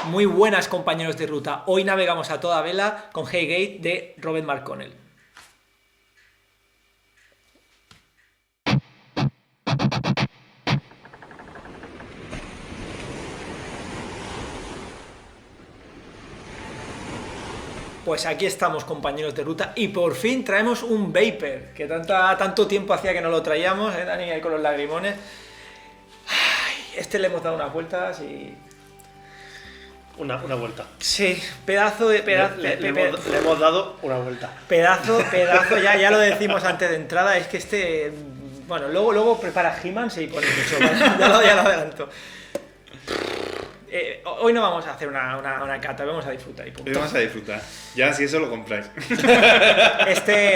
Muy buenas compañeros de ruta, hoy navegamos a toda vela con Heygate de Robert McConnell. Pues aquí estamos compañeros de ruta y por fin traemos un Vapor, que tanto tiempo hacía que no lo traíamos, Dani, ahí con los lagrimones. Este le hemos dado unas vueltas y... Una vuelta. Sí, pedazo de... Le hemos dado una vuelta. Pedazo, ya lo decimos antes de entrada, es que este... Bueno, luego prepara He-Man y pone mucho, ¿vale? ya lo adelanto. Hoy no vamos a hacer una cata, vamos a disfrutar y punto. Hoy vamos a disfrutar. Ya si eso lo compráis.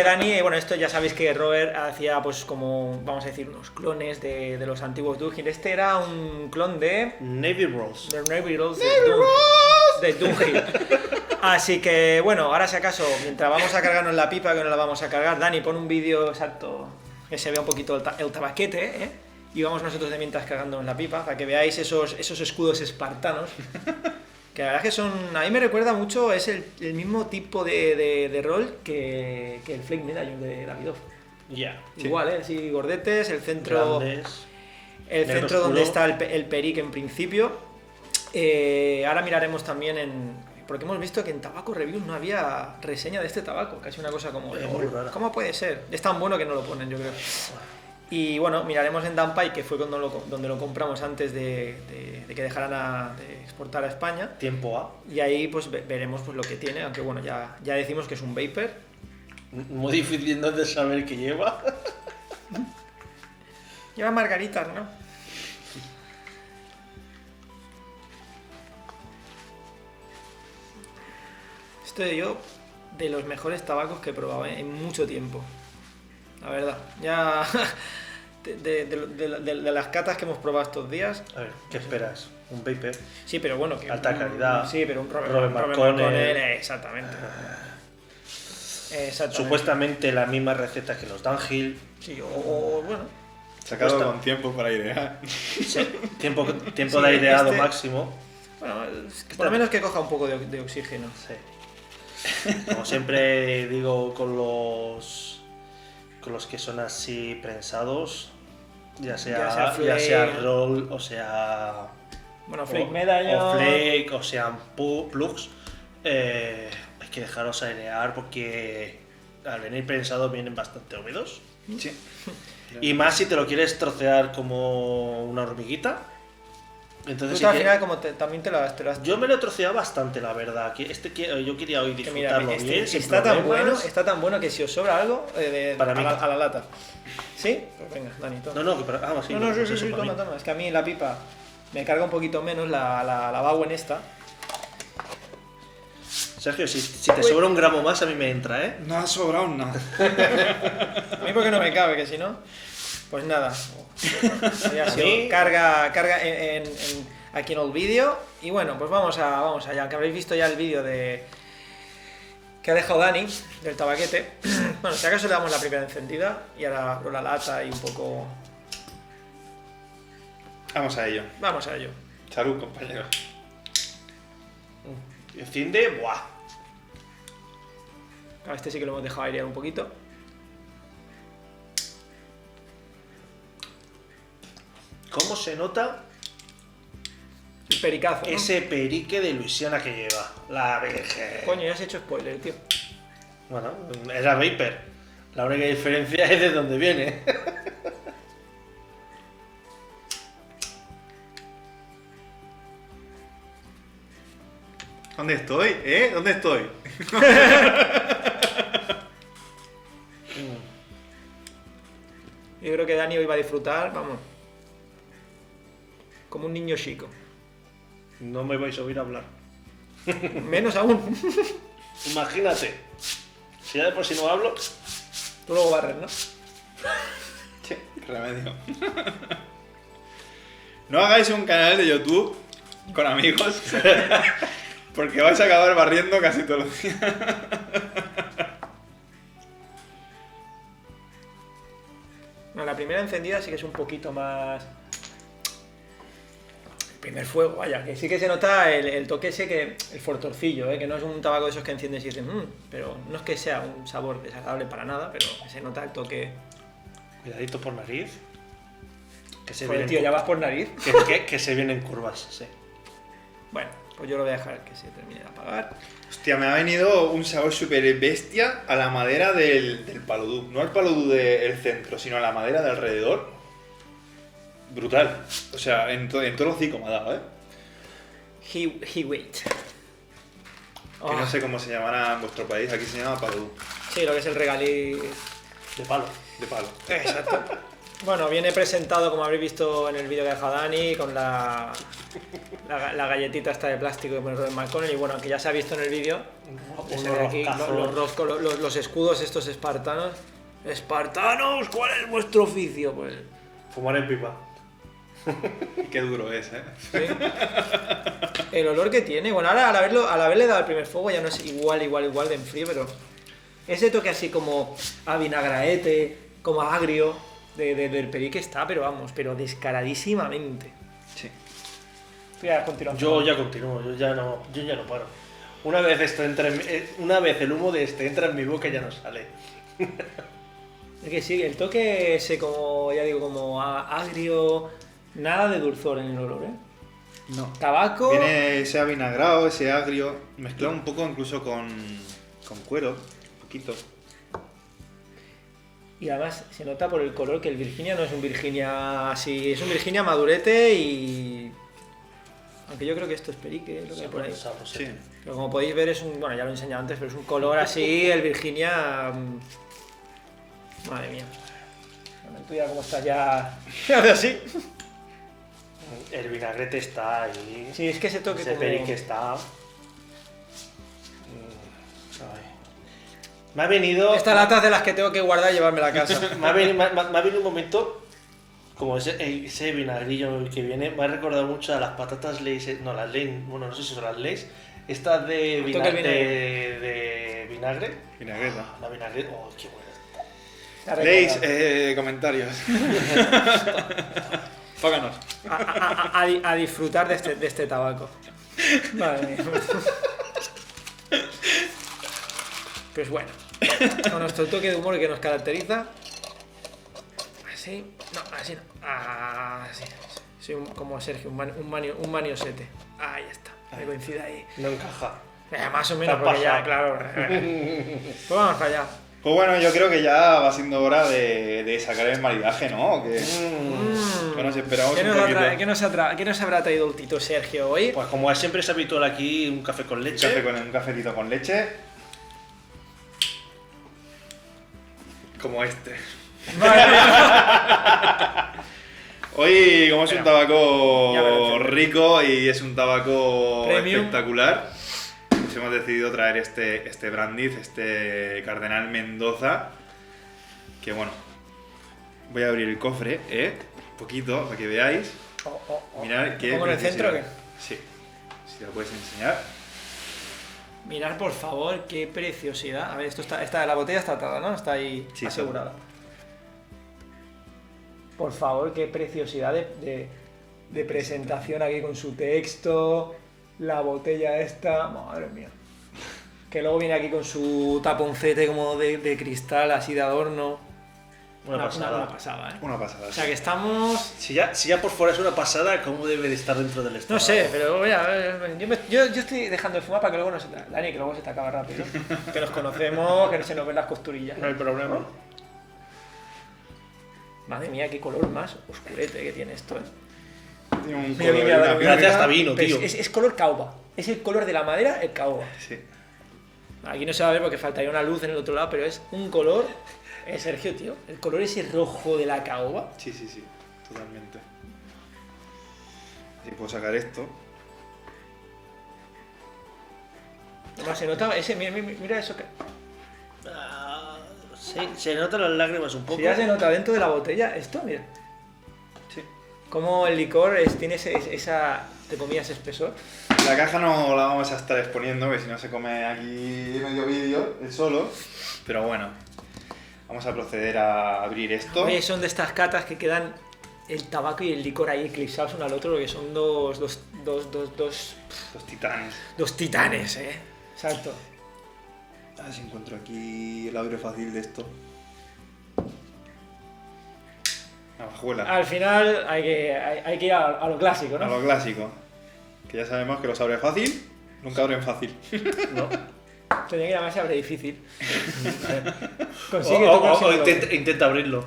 Dani, bueno, esto ya sabéis que Robert hacía pues como, vamos a decir, unos clones de los antiguos Dungeon. Este era un clon de... Navy Rolls. De Navy Rolls de Dungeon. Así que, bueno, ahora si acaso, mientras vamos a cargarnos la pipa, que no la vamos a cargar, Dani, pon un vídeo exacto que se vea un poquito el tabaquete, ¿eh? Y vamos nosotros de mientras cargándonos la pipa, para que veáis esos escudos espartanos. Que la verdad es que son... A mí me recuerda mucho, es el mismo tipo de rol que el Flake Medallion de Davidoff. Ya. Igual, sí, gordetes, el centro... Grandes. El Negro centro oscuro. donde está el perique en principio. Ahora miraremos también en... Porque hemos visto que en Tabaco Reviews no había reseña de este tabaco, casi una cosa como... Es muy rara. ¿Cómo puede ser? Es tan bueno que no lo ponen, yo creo. Y bueno, miraremos en Danpai, que fue donde lo compramos antes de que dejaran de exportar a España. Tiempo A. Y ahí pues veremos pues, lo que tiene, aunque bueno, ya decimos que es un Vapor. Muy difícil de saber qué lleva. Lleva margaritas, ¿no? Esto de los mejores tabacos que he probado en mucho tiempo. La verdad, ya de las catas que hemos probado estos días. A ver, ¿qué esperas? Un Vapor. Sí, pero bueno, que Alta calidad. Sí, pero un Robert McConnell. Exactamente. Exactamente. Supuestamente la misma receta que los Dunhill. Sí, o bueno. Sacado Cuesta. con tiempo para airear. Tiempo Sí, de aireado este- máximo. Bueno, por lo menos que coja un poco de oxígeno. Sí. Como siempre digo con los que son así prensados, ya sea Flake. roll, o sea Bueno, Flake Medallion. o flake, o sean plugs, hay que dejarlos airear porque al venir prensados vienen bastante húmedos. Sí. Y más si te lo quieres trocear como una hormiguita. Entonces Tú al sí que- final como también te las... yo me lo he troceado bastante, la verdad. Yo quería hoy Que mira, disfrutarlo bien. sin está problemas. tan bueno que si os sobra algo, Para mí. a la lata. ¿Sí? Pues venga, Dani, toma. No, pero sí, No, sí, pues sí, eso sí, para mí. toma. Es que a mí la pipa me carga un poquito menos la Bauen esta. Sergio, si te sobra un gramo más, a mí me entra, ¿eh? No ha sobrado nada. A mí porque no me cabe, que si no... Pues nada. Ya ha sido mí- carga aquí en el vídeo. Y bueno, pues vamos allá. Que habréis visto ya el vídeo que ha dejado Dani, del tabaquete. Bueno, si acaso le damos la primera encendida y ahora abro la lata y un poco... Vamos a ello. Vamos a ello. Salud, compañero. Enciende, ¡buah! A este sí que lo hemos dejado airear un poquito. ¿Cómo se nota El pericazo, ¿no? ese perique de Luisiana que lleva? La Virgen. Coño, ya has hecho spoiler, tío. Bueno, era Vapor. La única diferencia es de dónde viene. ¿Dónde estoy? ¿Dónde estoy? Yo creo que Dani hoy va a disfrutar, vamos. Como un niño chico. No me vais a oír hablar. Menos aún. Imagínate. Si ya de por sí no hablo. Tú luego barres, ¿no? Sí, remedio. No hagáis un canal de YouTube con amigos porque vais a acabar barriendo casi todos los días. No, la primera encendida sí que es un poquito primer fuego, vaya, que sí que se nota el toque ese, que el fortorcillo, que no es un tabaco de esos que enciendes y dices, pero no es que sea un sabor desagradable para nada, pero se nota el toque. Cuidadito por nariz. Que se Joder, vienen tío, ya vas por nariz. que se vienen curvas, sí. Bueno, pues yo lo voy a dejar que se termine de apagar. Hostia, me ha venido un sabor súper bestia a la madera del paludú. No al paludú del centro, sino a la madera de alrededor. Brutal. O sea, en todo el hocico me ha dado, ¿eh? He wait. Que no sé cómo se llamará en vuestro país. Aquí se llama paludú. Sí, lo que es el regaliz. De palo. De palo. Exacto. Bueno, viene presentado, como habréis visto en el vídeo que ha dejado Dani, con la galletita esta de plástico que pone Robert McConnell. Y bueno, aunque ya se ha visto en el vídeo, se ve aquí los escudos estos espartanos. ¡Espartanos! ¿Cuál es vuestro oficio? Pues... Fumar en pipa. Y qué duro es, ¿eh? ¿sí? El olor que tiene. Bueno, ahora al haberle dado el primer fuego ya no es igual de en frío, pero... Ese toque así como a vinagraete, como a agrio del perique está, pero vamos, pero descaradísimamente. Sí. Ya, continúa. Yo ya continúo, yo ya no paro. Una vez el humo de este entra en mi boca ya no sale. Es que sí, el toque ese como, ya digo, como agrio, nada de dulzor en el olor, ¿eh? No. Tabaco... Viene ese avinagrado, ese agrio, mezclado un poco incluso con cuero, un poquito. Y además se nota por el color que el Virginia no es un Virginia así, es un Virginia madurete y... Aunque yo creo que esto es perique, lo que hay por ahí. Sí. Pero como podéis ver es un... Bueno, ya lo he enseñado antes, pero es un color así, el Virginia... Madre mía. Bueno, tú ya como estás ya... ¿Qué hace así? El vinagrete está ahí. Sí, es que ese toque Ese como... perique está... Me ha venido... Estas latas de las que tengo que guardar y llevarme a la casa. me ha venido un momento, como ese vinagrillo que viene, me ha recordado mucho a las patatas Lay's, no las Lay's, bueno, no sé si son las Lay's, estas de vinagre. Vinagreta. La vinagre, oh, qué buena. Leis, comentarios. Páganos. A disfrutar de este tabaco. Madre mía. Pues bueno, con nuestro toque de humor que nos caracteriza. Así, no, así no. Así. Soy como Sergio, un maniosete. Ahí está, me coincide ahí. No encaja. Más o menos, porque ya, claro. Pues vamos para allá. Pues bueno, yo creo que ya va siendo hora de sacar el maridaje, ¿no? Que nos esperamos un poquito. ¿Qué nos habrá traído el Tito Sergio hoy? Pues como siempre es habitual aquí, un café con leche. Un cafetito con leche. Como este. Hoy, como es un tabaco rico y es un tabaco Premium, espectacular, pues hemos decidido traer este brandy, este Cardenal Mendoza. Que bueno, voy a abrir el cofre, un poquito, para que veáis. Mirad qué ¿Pongo en el centro o qué? Sí, si lo puedes enseñar. Mirad por favor qué preciosidad. A ver, la botella está atada, ¿no? Está ahí Sí, asegurada. Por favor, qué preciosidad de presentación aquí con su texto. La botella esta, madre mía. Que luego viene aquí con su taponcete como de cristal, así de adorno. Una pasada, ¿eh? Una pasada. O sea que estamos... Si ya por fuera es una pasada, ¿cómo debe de estar dentro del estómago? No sé, pero voy a ver, yo estoy dejando de fumar para que luego no se te... Dani, que luego se te acaba rápido. Que nos conocemos, que se nos ven las costurillas. No hay problema. Madre mía, qué color más oscurete que tiene esto, ¿eh? Tiene un Mira, color, mira, una mira, pinta. Gracias hasta vino, Pero tío. es color caoba. Es el color de la madera, el caoba. Sí. Aquí no se va a ver porque faltaría una luz en el otro lado, pero es un color... Sergio, tío, el color ese rojo de la caoba. Sí, totalmente. Así puedo sacar esto. Además se nota ese, mira eso que... Sí, se notan las lágrimas un poco. Si ya se nota dentro de la botella, esto, mira. Sí. Como el licor tiene esa, te comías espesor. La caja no la vamos a estar exponiendo, porque si no se come aquí medio vídeo, el solo. Pero bueno, vamos a proceder a abrir esto. Oye, son de estas catas que quedan el tabaco y el licor ahí eclipsados uno al otro, que son dos Los titanes. titanes, Exacto. A ver si encuentro aquí el abre fácil de esto. Navajuela. Al final hay que ir a lo clásico, A ¿no? lo clásico. Que ya sabemos que los abre fácil, nunca abren fácil. ¿No? Tenía que llamarse abre difícil. O, Consigue o- tu o próximo intenta abrirlo.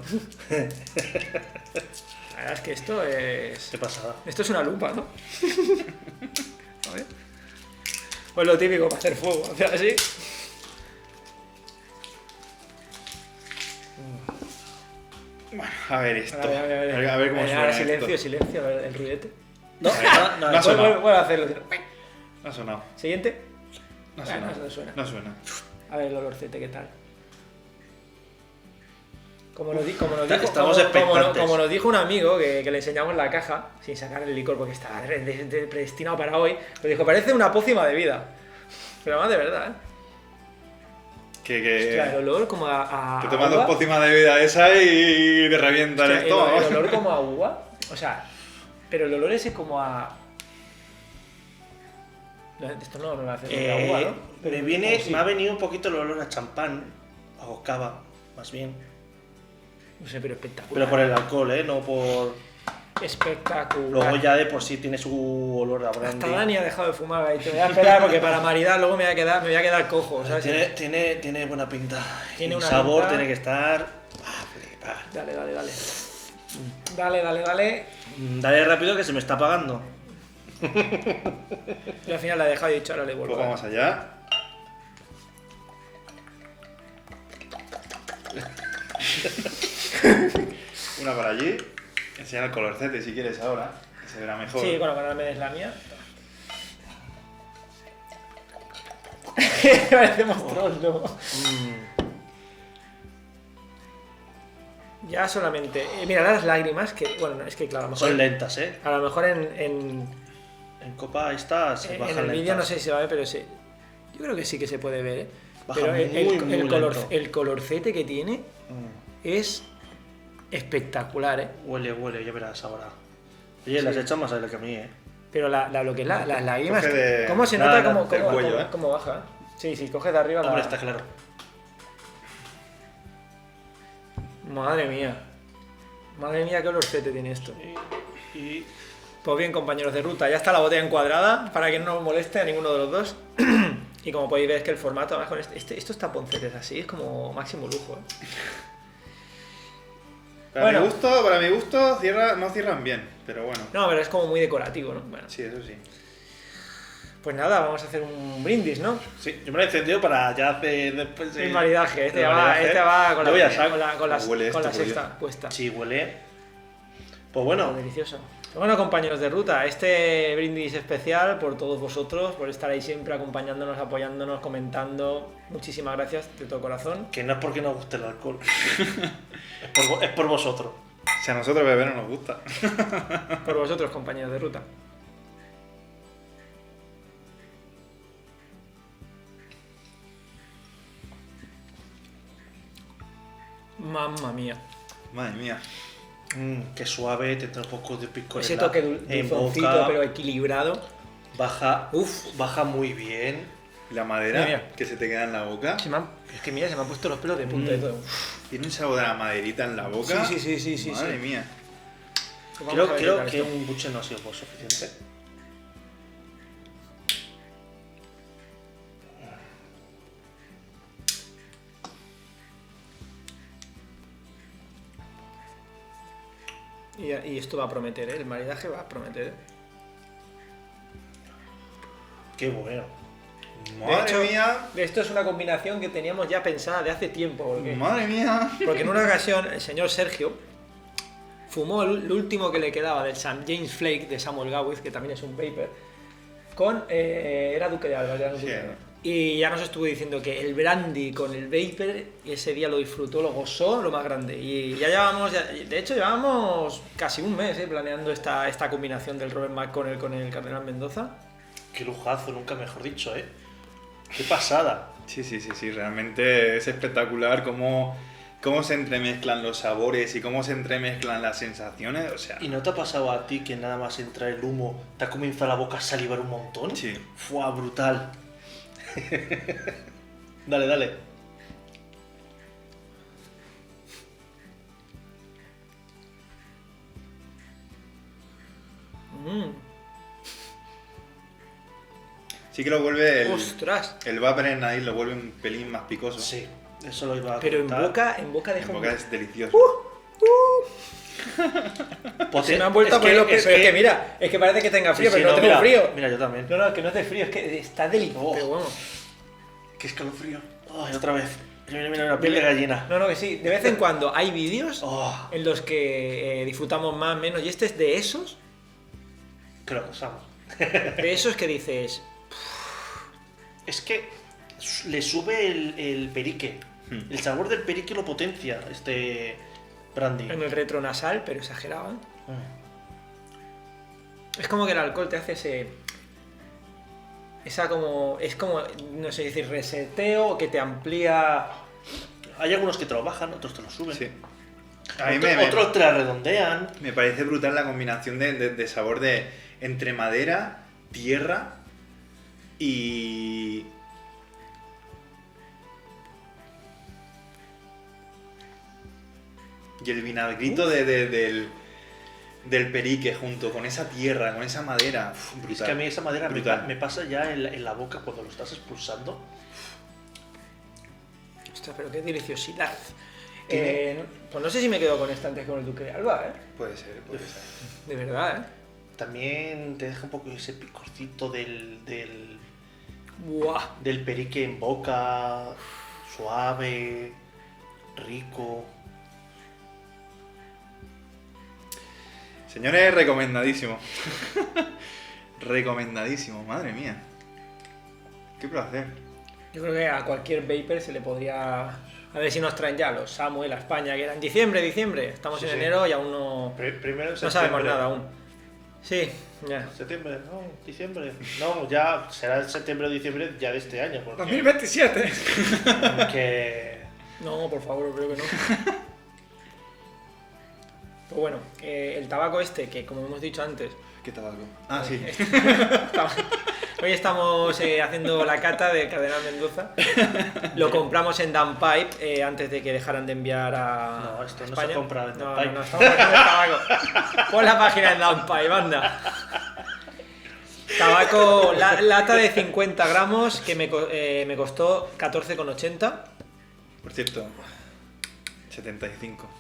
La verdad es que esto es... Qué pasada. Esto es una lupa, ¿no? A ver. Pues lo típico para hacer fuego, o sea, así. Bueno, a ver esto. A ver. A ver cómo suena Ahora esto. silencio, a ver el ruidete. No, No ha Vuelve sonado. a hacerlo. No ha sonado. Siguiente. No ha Bueno, sonado. no suena. No suena. A ver el olorcete, ¿qué tal? Como nos Estamos expectantes. como nos dijo un amigo que le enseñamos la caja, sin sacar el licor porque estaba predestinado para hoy, nos dijo, parece una pócima de vida. Pero más de verdad, ¿eh? Hostia, el olor como a Te tomas agua. dos pócimas de vida esa y te revienta Hostia, el estómago. el olor como a uva. O sea, pero el olor ese como a... No, esto no me va a hacer a uva, ¿no? Me Sí. ha venido un poquito el olor a champán, a bocava, más bien. No sé, pero espectacular. Pero por el alcohol, no por... Espectacular. Luego ya de por sí tiene su olor a Hasta brandy. Dani ha dejado de fumar ahí. Te voy a esperar porque para maridar luego me voy a quedar cojo, ¿sabes? Tiene buena pinta. Tiene Y una sabor pinta. tiene que estar... flipar. Dale. Dale. Dale rápido que se me está apagando. Yo al final la he dejado y he dicho, ahora le vuelvo. Pues vamos allá. Una para allí. Enseña el colorcete si quieres ahora, que se verá mejor. Sí, bueno, ahora me des la mía. Parecemos trolls, ¿no? Ya solamente... mira, las lágrimas que... Bueno, no, es que claro, a lo mejor... Son lentas, A lo mejor en copa esta se bajan el vídeo lentas. no sé si se va a ver, pero sí. Yo creo que sí que se puede ver, ¿eh? Baja Pero muy lento. el colorcete que tiene Mm. es espectacular, ¿eh? Huele, ya verás ahora. Oye, Sí. las echas más aire que a mí, Pero lo que es las lágrimas... Coge de- ¿Cómo se nada, nota del cuello, cómo baja? Sí, coge de arriba Hombre, la... está claro. Madre mía, qué olorcete tiene esto. Y Pues bien, compañeros de ruta, ya está la botella encuadrada para que no nos moleste a ninguno de los dos. Y como podéis ver, es que el formato, además con estos taponcetes así, es como máximo lujo, ¿eh? Para Bueno. mi gusto no cierran bien, pero bueno. No, pero es como muy decorativo, ¿no? Bueno, Sí, eso sí. pues nada, vamos a hacer un brindis, ¿no? sí, yo me lo he encendido para ya hacer después de... El maridaje, este el va con Yo ya la, saco. con la Huele esto, por sexta puesta. Sí, huele. Pues bueno, Delicioso. Bueno, compañeros de ruta, este brindis especial por todos vosotros, por estar ahí siempre acompañándonos, apoyándonos, comentando. Muchísimas gracias de todo corazón. que no es porque nos guste el alcohol. es por vosotros. Si a nosotros beber no nos gusta. Por vosotros, compañeros de ruta. Mamma mía. Madre mía. Qué suave, te trae un poco de pico Ese en la- toque en dulzoncito, boca. pero equilibrado. Baja muy bien. La madera Mira. que se te queda en la boca. Es que mira, se me han puesto los pelos de punta y todo. Tiene un sabor de la maderita en la boca. Sí. Madre mía. Pues vamos a ver qué Creo tal que esto. un buche no ha sido por suficiente. Y esto va a prometer, ¿eh? El maridaje va a prometer, ¿eh? Qué bueno. Madre hecho, mía. Esto es una combinación que teníamos ya pensada de hace tiempo. Madre mía. Porque en una ocasión el señor Sergio fumó el último que le quedaba del St. James Flake de Samuel Gawith, que también es un vapor, con... era Duque de Alba, ya no Sí. sé. Y ya nos estuvo diciendo que el brandy con el vapor, y ese día lo disfrutó, lo gozó, lo más grande. Y ya llevamos, de hecho llevamos casi un mes planeando esta combinación del Robert McConnell con el Cardenal Mendoza. Qué lujazo, nunca mejor dicho, ¿eh? Qué pasada. Sí. Realmente es espectacular cómo cómo se entremezclan los sabores y cómo se entremezclan las sensaciones, o sea... ¿Y no te ha pasado a ti que nada más entra el humo, te ha comenzado la boca a salivar un montón? Sí. ¡Fua, brutal! Dale, dale. Mm. Sí que lo vuelve ¡Ostras! el vapor en nariz, lo vuelve un pelín más picoso. Sí, eso lo iba a Pero comentar. en boca deja En un... boca es delicioso. Se me han vuelto a poner los pies. Pero es que mira, es que parece que tenga frío, Sí, pero no tengo mira, frío. Mira, yo también. No, que no es de frío, es que está delicioso. Oh. Pero bueno. Qué escalofrío. Ay, otra vez. Mira, una piel de gallina. No, que sí. De vez en cuando hay vídeos Oh, en los que disfrutamos más, menos. Y este es de esos que lo pasamos. que dices... Es que le sube el perique. El sabor del perique lo potencia este brandy. En el retronasal, pero exagerado, ¿eh? Mm. Es como que el alcohol te hace ese... Esa como... Es como, no sé decir, reseteo, que te amplía... Hay algunos que te lo bajan, otros te lo suben. Sí. A mí Otros te la redondean. me parece brutal la combinación de sabor de entre madera, tierra y... Y el vinagrito del perique junto con esa tierra, con esa madera. Uf, brutal. Es que a mí esa madera Brutal. me pasa ya en la boca cuando lo estás expulsando. Ostras, pero qué deliciosidad. Tiene- Pues no sé si me quedo con esta antes que con el Duque de Alba, ¿eh? Puede ser, puede ser. De verdad, ¿eh? También te deja un poco ese picorcito del Buah. perique en boca, suave, rico. Señores, recomendadísimo. Recomendadísimo, madre mía. Qué placer. Yo creo que a cualquier vapor se le podría... A ver si nos traen ya los Samuel a España, que era en diciembre. Estamos Sí, en sí. enero y aún no... Primero en No sabemos nada aún. Sí, ya. Septiembre, no, diciembre. No, ya será el septiembre o diciembre ya de este año. Porque, 2027. porque No, por favor, creo que no. Pues bueno, el tabaco este, que como hemos dicho antes, ¿Qué tabaco? Ah, sí. hoy estamos haciendo la cata de Cardenal Mendoza. Lo compramos en Dan Pipe antes de que dejaran de enviar a No, esto no España. se compra en Dan No, Pipe. no, estamos haciendo el tabaco. Pon la página en Dan Pipe, anda. Tabaco, lata de 50 gramos que me costó 14,80. Por cierto, 75.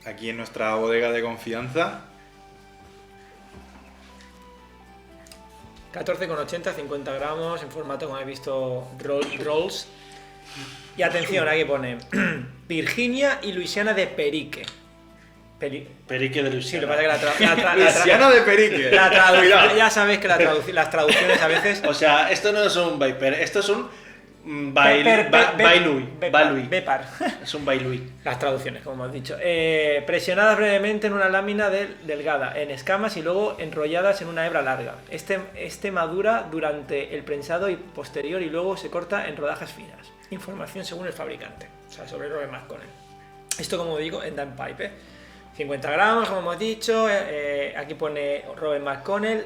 Aquí en nuestra bodega de confianza. 14,80, 50 gramos, en formato, como habéis visto, rolls. Y atención, aquí pone Virginia y Luisiana de Perique. perique de Sí, lo Luisiana. que pasa es que Luisiana de Perique. Cuidado. Ya sabéis que las traducciones a veces... O sea, esto no es un Viper, esto es un Bailui. Bepar. Es un Bailui. Las traducciones, como hemos dicho. Presionadas brevemente en una lámina delgada, en escamas y luego enrolladas en una hebra larga. Este madura durante el prensado y posterior y luego se corta en rodajas finas. Información según el fabricante. O sea, sobre Robert McConnell. Esto, como digo, en Dan Pipe. 50 gramos, como hemos dicho. Aquí pone Robert McConnell.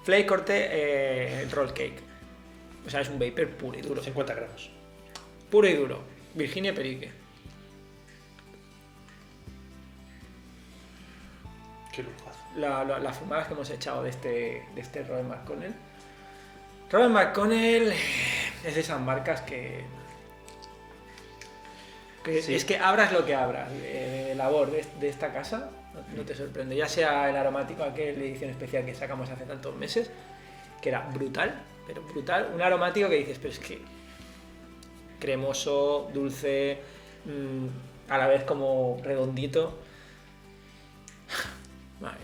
Flake corte roll cake. O sea, es un vapor puro y duro. 50 gramos. Puro y duro. Virginia Perique. Qué lujazo. Las fumadas que hemos echado de este Robert McConnell. Robert McConnell es de esas marcas que Sí. es que abras lo que abras, labor de esta casa, no te sorprende. Ya sea el aromático, aquel de edición especial que sacamos hace tantos meses, que era brutal, pero brutal. Un aromático que dices, pero es que cremoso, dulce, a la vez como redondito. Vale.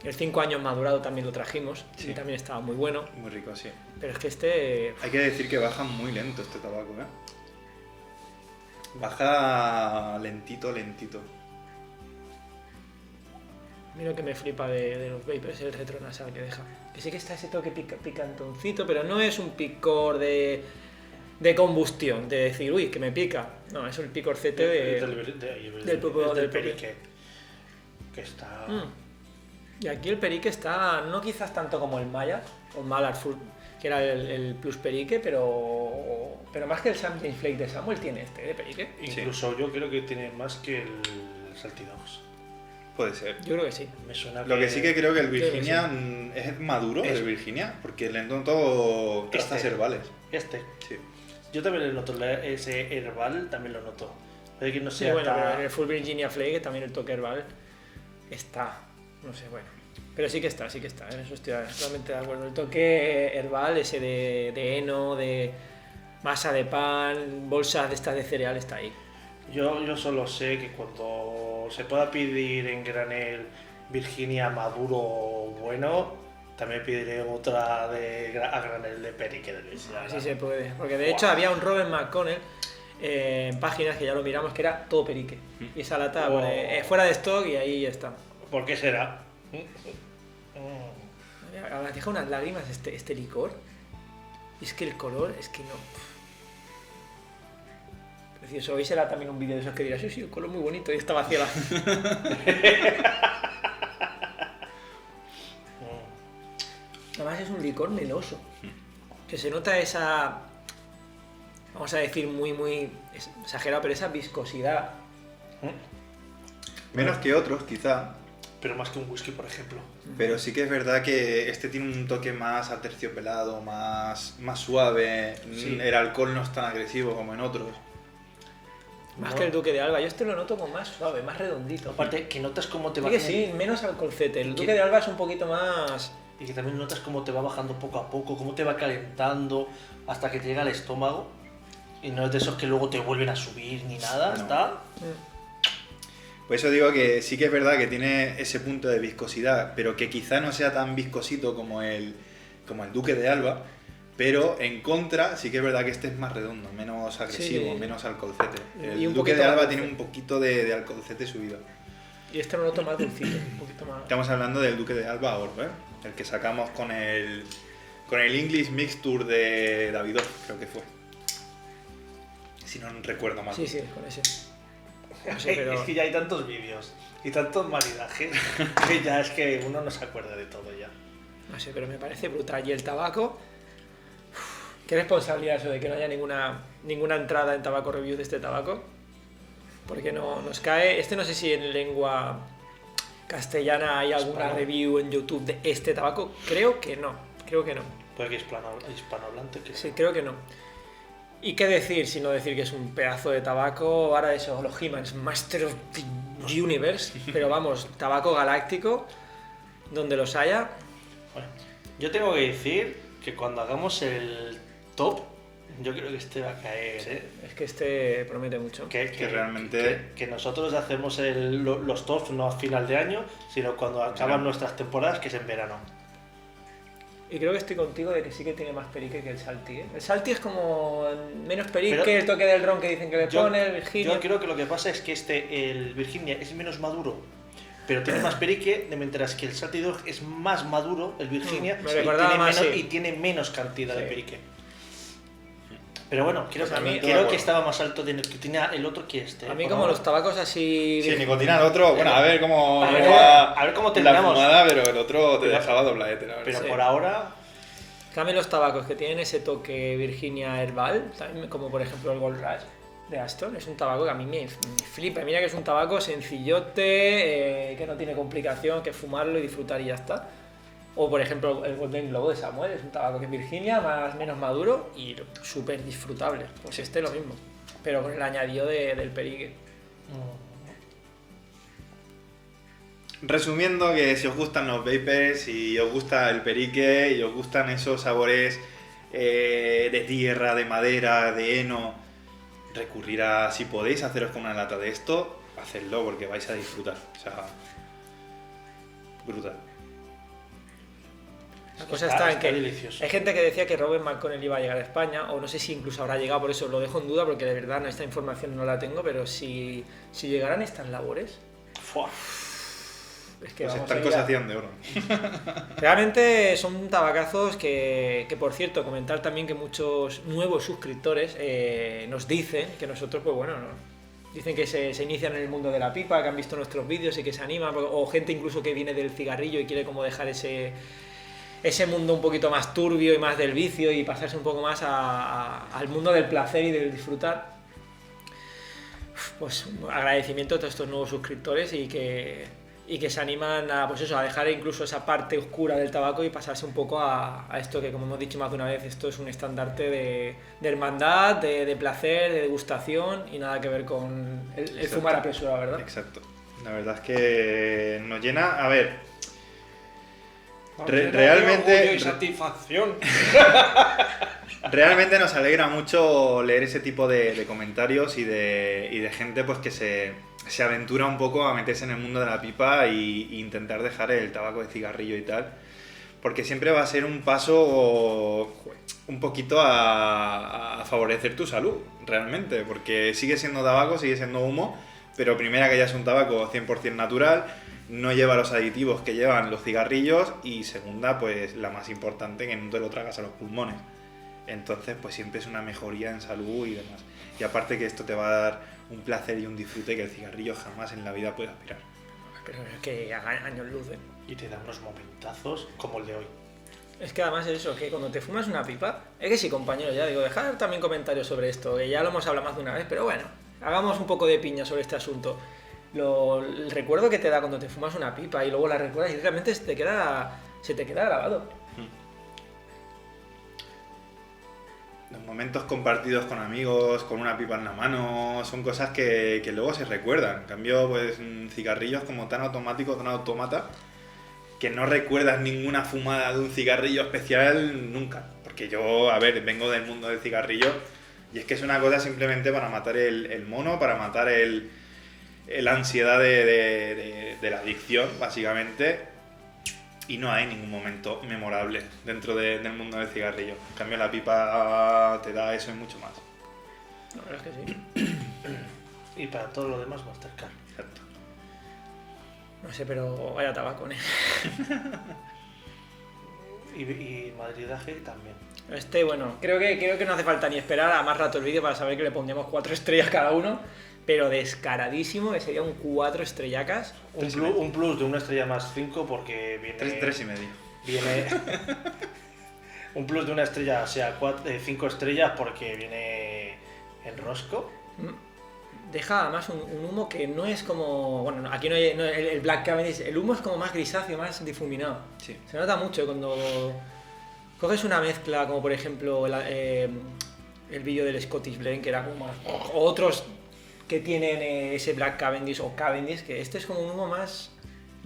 El 5 años madurado también lo trajimos, Sí. y también estaba muy bueno. Muy rico, sí. Pero es que este... Hay que decir que baja muy lento este tabaco, ¿eh? Baja lentito, lentito. Mira lo que me flipa de los vapers, el retronasal que deja. Que sí que está ese toque picantoncito, pero no es un picor de de combustión, de decir, uy, que me pica. No, es el picorcete del perique. Que está... Y aquí el perique está, no quizás tanto como el Maya, o Mallard Fruit, que era el plus perique, pero más que el Sam James Flake de Samuel tiene este de perique. Incluso yo creo que tiene más que el Saltidogs. Puede ser. Yo creo que sí. Me suena Lo que sí que creo que el Virginia sí. es maduro, el Virginia, porque le noto trazas herbales. Sí. Yo también le noto ese herbal, también lo noto. Puede que no sea bueno, pero en el Full Virginia Flake también el toque herbal está, no sé, bueno. Pero sí que está, en eso estoy totalmente de acuerdo. El toque herbal, ese de heno, de masa de pan, bolsas de estas de cereal, está ahí. Yo solo sé que cuando se pueda pedir en granel Virginia maduro bueno, también pediré otra a granel de perique de Luisiana. Así se puede, porque de hecho había un Robert McConnell en páginas que ya lo miramos que era todo perique. Y esa lata pone, fuera de stock y ahí está. ¿Por qué será? Ahora deja unas lágrimas este licor. Y es que el color, es que no. Precioso. Hoy será también un vídeo de esos que dirás, sí, el color muy bonito y está vacía Además es un licor meloso. Que se nota esa, vamos a decir muy exagerado, pero esa viscosidad. Menos que otros, quizá. Pero más que un whisky, por ejemplo. Pero sí que es verdad que este tiene un toque más aterciopelado, más suave. Sí. El alcohol no es tan agresivo como en otros. Más que el Duque de Alba. Yo lo noto como más suave, más redondito. Aparte, que notas cómo te va... Sí, menos alcoholcete. El Duque de Alba es un poquito más... Y que también notas cómo te va bajando poco a poco, cómo te va calentando hasta que te llega al estómago. Y no es de esos que luego te vuelven a subir ni nada, no. Está... Por eso digo que sí que es verdad que tiene ese punto de viscosidad, pero que quizá no sea tan viscosito como el Duque de Alba, pero en contra sí que es verdad que este es más redondo, menos agresivo, menos alcoholcete. El Duque de Alba tiene un poquito de alcoholcete subido. Y este lo noto más dulcito, un poquito más... Estamos hablando del Duque de Alba Orbe, el que sacamos con el English Mixture de Davidoff, creo que fue. Si no recuerdo mal. Sí, con ese. No sé, pero... Es que ya hay tantos vídeos y tantos maridajes que ya es que uno no se acuerda de todo ya. No sé, pero me parece brutal. Y el tabaco, qué responsabilidad eso de que no haya ninguna entrada en Tabaco Review de este tabaco. Porque no nos cae... no sé si en lengua castellana hay alguna review en YouTube de este tabaco. Creo que no. Puede que hispanohablante. Sí, creo que no. ¿Y qué decir si no decir que es un pedazo de tabaco? Ahora eso, los He-Mans, Master of the Universe, pero vamos, tabaco galáctico, donde los haya. Bueno, yo tengo que decir que cuando hagamos el top, yo creo que este va a caer, ¿eh? Es que este promete mucho. Que realmente... Que nosotros hacemos los tops no a final de año, sino cuando acaban nuestras temporadas, que es en verano. Y creo que estoy contigo de que sí que tiene más perique que el Salty, ¿eh? El Salty es como menos perique, el toque del ron que dicen que le pone, el Virginia... Yo creo que lo que pasa es que el Virginia es menos maduro, pero tiene más perique, mientras que el Salty Dog es más maduro, el Virginia, y tiene menos cantidad de perique. Pero bueno, creo que estaba más alto de que tenía el otro que este. A mí como los tabacos así... Sí, nicotina el otro, bueno, a ver cómo terminamos. La fumada, pero el otro te dejaba dobladete, la verdad. Pero por ahora... También los tabacos que tienen ese toque Virginia herbal, también, como por ejemplo el Gold Rush de Aston, es un tabaco que a mí me flipa. Mira que es un tabaco sencillote, que no tiene complicación, que fumarlo y disfrutar y ya está. O por ejemplo el Golden Globe de Samuel, es un tabaco que es Virginia, menos maduro y súper disfrutable. Pues este lo mismo, pero con el añadido del perique. Resumiendo, que si os gustan los vapers, si os gusta el perique y os gustan esos sabores de tierra, de madera, de heno, recurrir a, si podéis haceros con una lata de esto, hacedlo porque vais a disfrutar. O sea, brutal. La cosa está en que delicioso. Hay gente que decía que Robert McConnell iba a llegar a España, o no sé si incluso habrá llegado, por eso lo dejo en duda, porque de verdad esta información no la tengo, pero si llegaran estas labores... ¡Fua! es que pues estancos se hacían de oro. Realmente son tabacazos que, por cierto, comentar también que muchos nuevos suscriptores nos dicen que nosotros, pues bueno, dicen que se inician en el mundo de la pipa, que han visto nuestros vídeos y que se animan, o gente incluso que viene del cigarrillo y quiere como dejar ese mundo un poquito más turbio y más del vicio y pasarse un poco más al mundo del placer y del disfrutar. Pues agradecimiento a todos estos nuevos suscriptores y que se animan a, pues eso, a dejar incluso esa parte oscura del tabaco y pasarse un poco a esto que, como hemos dicho más de una vez, esto es un estandarte de hermandad, de placer, de degustación y nada que ver con el fumar apresurado, ¿verdad? Exacto. La verdad es que nos llena, a ver, realmente... Orgullo y satisfacción. Realmente nos alegra mucho leer ese tipo de comentarios y de gente pues que se aventura un poco a meterse en el mundo de la pipa e intentar dejar el tabaco de cigarrillo y tal, porque siempre va a ser un paso un poquito a favorecer tu salud, realmente, porque sigue siendo tabaco, sigue siendo humo, pero primera que ya es un tabaco 100% natural, no lleva los aditivos que llevan los cigarrillos y segunda, pues la más importante, que no te lo tragas a los pulmones. Entonces, pues siempre es una mejoría en salud y demás. Y aparte que esto te va a dar un placer y un disfrute que el cigarrillo jamás en la vida puede aspirar. Pero es que años luz, ¿eh? Y te da unos momentazos como el de hoy. Es que además es eso, que cuando te fumas una pipa... Es que sí, compañeros, ya digo, dejad también comentarios sobre esto, que ya lo hemos hablado más de una vez, pero bueno, hagamos un poco de piña sobre este asunto. El recuerdo que te da cuando te fumas una pipa y luego la recuerdas y realmente se te queda grabado. Los momentos compartidos con amigos, con una pipa en la mano, son cosas que luego se recuerdan. En cambio, pues cigarrillos como tan automático, tan autómata, que no recuerdas ninguna fumada de un cigarrillo especial nunca. Porque yo, a ver, vengo del mundo del cigarrillo y es que es una cosa simplemente para matar el mono, para matar la ansiedad de la adicción, básicamente. Y no hay ningún momento memorable dentro del mundo del cigarrillo. En cambio, la pipa te da eso y mucho más. La verdad es que sí. Y para todo lo demás, Mastercard. Exacto. No sé, pero vaya tabaco, ¿eh? Y madridaje también. Bueno, creo que no hace falta ni esperar a más rato el vídeo para saber que le pondríamos 4 estrellas cada uno. Pero descaradísimo, que sería un 4 estrellacas. Un plus de una estrella más 5 porque viene... 3,5. Viene... un plus de una estrella, o sea, 5 estrellas porque viene en rosco. Deja además un humo que no es como... Bueno, aquí no hay el Black Cavendish, el humo es como más grisáceo, más difuminado. Sí. Se nota mucho cuando coges una mezcla, como por ejemplo el vídeo del Scottish Blend, que era como más... O otros que tienen ese Black Cavendish o Cavendish, que este es como un humo más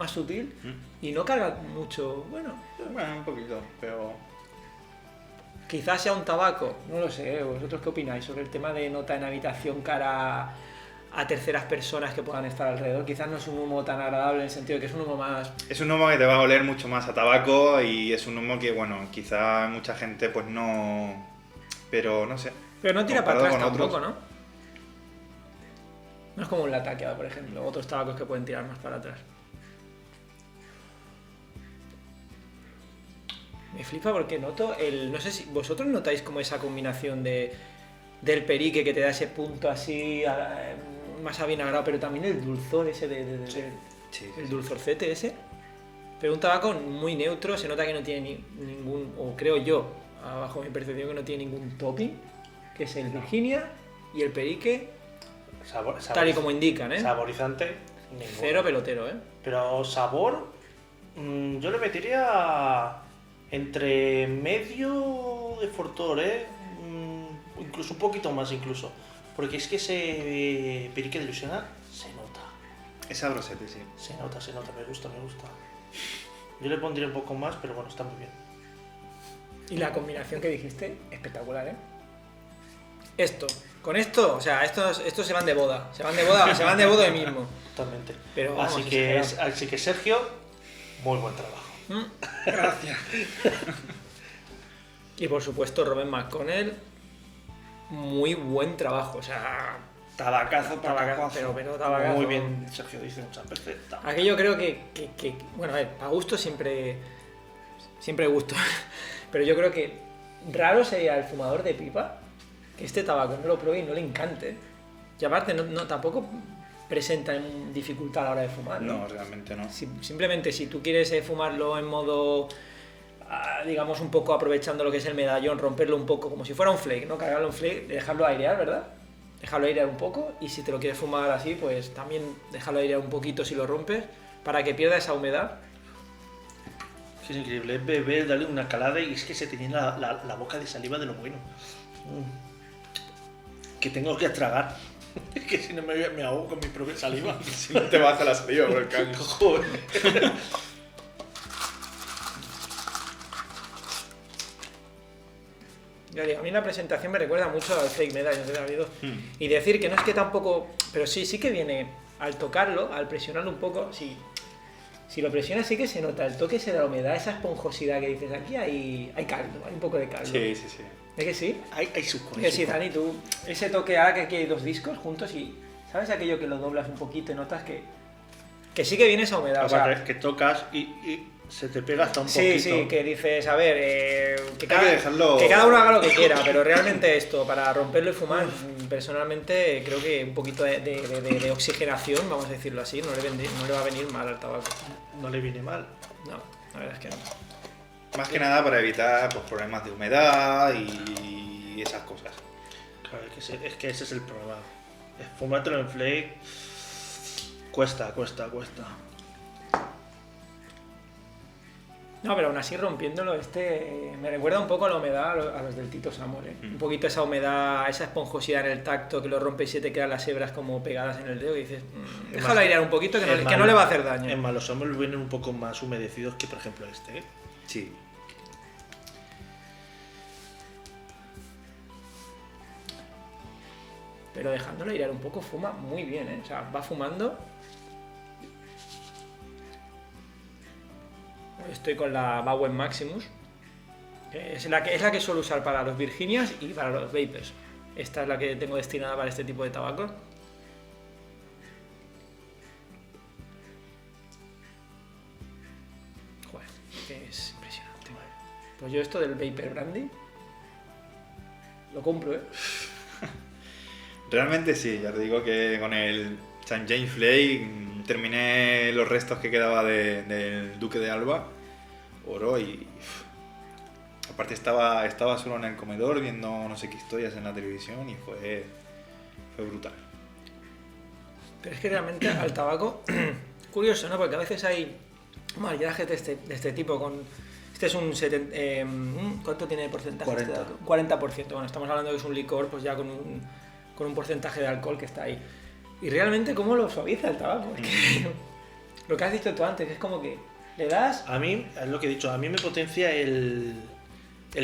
sutil y no carga mucho. Bueno, un poquito, pero... Quizás sea un tabaco, no lo sé. ¿Vosotros qué opináis sobre el tema de nota en habitación cara a terceras personas que puedan estar alrededor? Quizás no es un humo tan agradable en el sentido de que es un humo más... Es un humo que te va a oler mucho más a tabaco y es un humo que, bueno, quizá mucha gente pues no... Pero no sé. Pero no tira para atrás tampoco, ¿no? No es como un lataqueado, por ejemplo, otros tabacos que pueden tirar más para atrás. Me flipa porque noto no sé si vosotros notáis como esa combinación del perique que te da ese punto así, más avinagrado, pero también el dulzor ese el dulzorcete ese. Pero un tabaco muy neutro, se nota que no tiene ningún, o creo yo, bajo mi percepción, que no tiene ningún topping, que es el Virginia y el perique. Tal y como indican, ¿eh? Saborizante, ninguno. Cero pelotero, ¿eh? Pero sabor, yo le metería entre medio de Fortor, ¿eh? Incluso un poquito más, incluso. Porque es que ese perique de Luciana se nota. Es sabrosete, sí. Se nota, me gusta. Yo le pondría un poco más, pero bueno, está muy bien. Y la combinación que dijiste, espectacular, ¿eh? Con esto, o sea, estos se van de boda. Se van de boda hoy mismo. Totalmente. Pero vamos, así que Sergio, muy buen trabajo. Gracias. Y por supuesto Robert McConnell, muy buen trabajo. O sea, Tabacazo, pero tabacazo. Muy bien, Sergio dice muchas veces. Aquí yo creo que bueno, a ver, a gusto siempre gusto. Pero yo creo que raro sería el fumador de pipa que este tabaco no lo pruebe y no le encante. Y aparte, tampoco presenta dificultad a la hora de fumar, ¿no? No, realmente no. Simplemente si tú quieres fumarlo en modo, digamos, un poco aprovechando lo que es el medallón, romperlo un poco como si fuera un flake, ¿no? Cargarlo un flake, dejarlo airear, ¿verdad? Dejarlo airear un poco, y si te lo quieres fumar así, pues también dejarlo airear un poquito si lo rompes, para que pierda esa humedad. Es increíble, es beber, darle una calada y es que se te llena la boca de saliva de lo bueno. Que tengo que tragar. Que si no me ahogo con mi propia saliva. Si no te baja la saliva por el caño. Joder. Ya digo, a mí la presentación me recuerda mucho al Fake Medallion de David. Y decir que no es que tampoco... Pero sí que viene al tocarlo, al presionarlo un poco, si lo presionas sí que se nota el toque ese de la humedad, esa esponjosidad que dices, aquí hay caldo, hay un poco de caldo. Sí. ¿Es que sí? Hay suco. Es que sí, Dani, tú, ese toque que aquí hay dos discos juntos y ¿sabes aquello que lo doblas un poquito y notas que sí que viene esa humedad? O sea, que tocas y se te pega hasta un poquito. Sí, que dices, a ver, que cada uno haga lo que quiera, pero realmente esto, para romperlo y fumar, personalmente creo que un poquito de oxigenación, vamos a decirlo así, no le va a venir mal al tabaco. No le viene mal. No, la verdad es que no. Más que nada para evitar pues, problemas de humedad y esas cosas. Claro, es que ese es el problema. Fumártelo en flake cuesta. No, pero aún así rompiéndolo, me recuerda un poco a la humedad a los del Tito Samor, ¿eh? Un poquito esa humedad, esa esponjosidad en el tacto, que lo rompe y se te quedan las hebras como pegadas en el dedo y dices, déjalo airear un poquito que no le va a hacer daño. Es más, los Samor vienen un poco más humedecidos que por ejemplo este, ¿eh? Sí. Pero dejándolo airear un poco fuma muy bien, ¿eh? O sea, va fumando. Estoy con la Bauen Maximus. Es la que suelo usar para los Virginias y para los Vapers. Esta es la que tengo destinada para este tipo de tabaco. Joder, es impresionante. Pues yo esto del Vapor Brandy lo compro, ¿eh? Realmente sí, ya te digo que con el St. James Flake terminé los restos que quedaba del Duque de Alba, oro y... Aparte estaba solo en el comedor viendo no sé qué historias en la televisión y fue brutal. Pero es que realmente al tabaco, curioso, ¿no? Porque a veces hay maridajes de este tipo con... Este es un 70... ¿Cuánto tiene de porcentaje? 40%. 40%. Bueno, estamos hablando de que es un licor pues ya con un porcentaje de alcohol que está ahí. Y realmente cómo lo suaviza el tabaco. Es que, lo que has dicho tú antes, es como que le das... A mí, es lo que he dicho, a mí me potencia el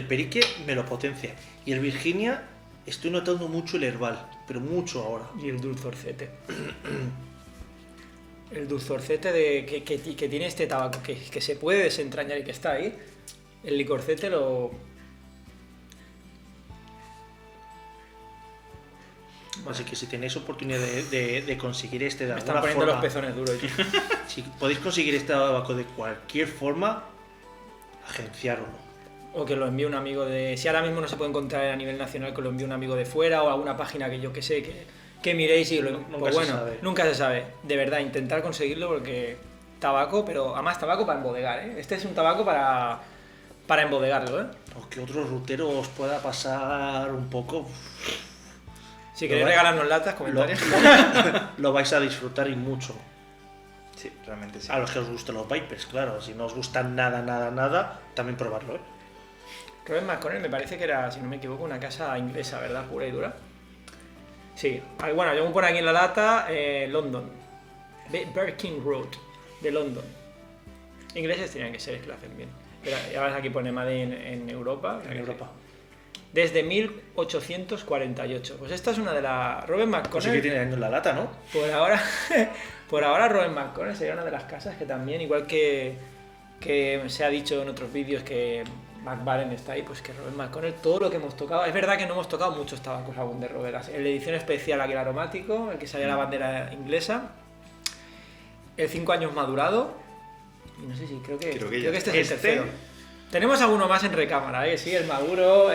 perique, me lo potencia. Y el Virginia, estoy notando mucho el herbal, pero mucho ahora. Y el dulzorcete. El dulzorcete que tiene este tabaco, que se puede desentrañar y que está ahí, el licorcete lo... Así que si tenéis oportunidad de conseguir este de alguna forma... Me están poniendo los pezones duros. Si podéis conseguir este tabaco de cualquier forma, agenciároslo. O que lo envíe un amigo de... Si ahora mismo no se puede encontrar a nivel nacional, que lo envíe un amigo de fuera o alguna página que yo que sé, que miréis y lo... Pues bueno, nunca se sabe. De verdad, intentar conseguirlo porque... Tabaco, pero además tabaco para embodegar, ¿eh? Este es un tabaco para embodegarlo, ¿eh? O que otro rutero os pueda pasar un poco... Si queréis regalarnos latas, comentarios. Lo vais a disfrutar y mucho. Sí, realmente sí. A los que os gusten los Vapers, claro. Si no os gustan nada, también probarlo, ¿eh? Robert McConnell me parece que era, si no me equivoco, una casa inglesa, ¿verdad? Pura y dura. Sí. Bueno, yo por aquí en la lata, London. Birkin Road, de London. Ingleses tenían que ser, es que lo hacen bien. Pero ya ves, aquí pone Made en Europa. En Europa. Desde 1848. Pues esta es una de las... Robert McConnell... Pues sí que tiene años la lata, ¿no? Por ahora Robert McConnell sería una de las casas que también, igual que se ha dicho en otros vídeos, que McBaren está ahí, pues que Robert McConnell, todo lo que hemos tocado. Es verdad que no hemos tocado muchos tabacos aún de Robert. En la edición especial aquí el aromático, el que salía la bandera inglesa, el 5 años madurado, y no sé si creo que este es el tercero. Tenemos alguno más en recámara, sí, el maduro.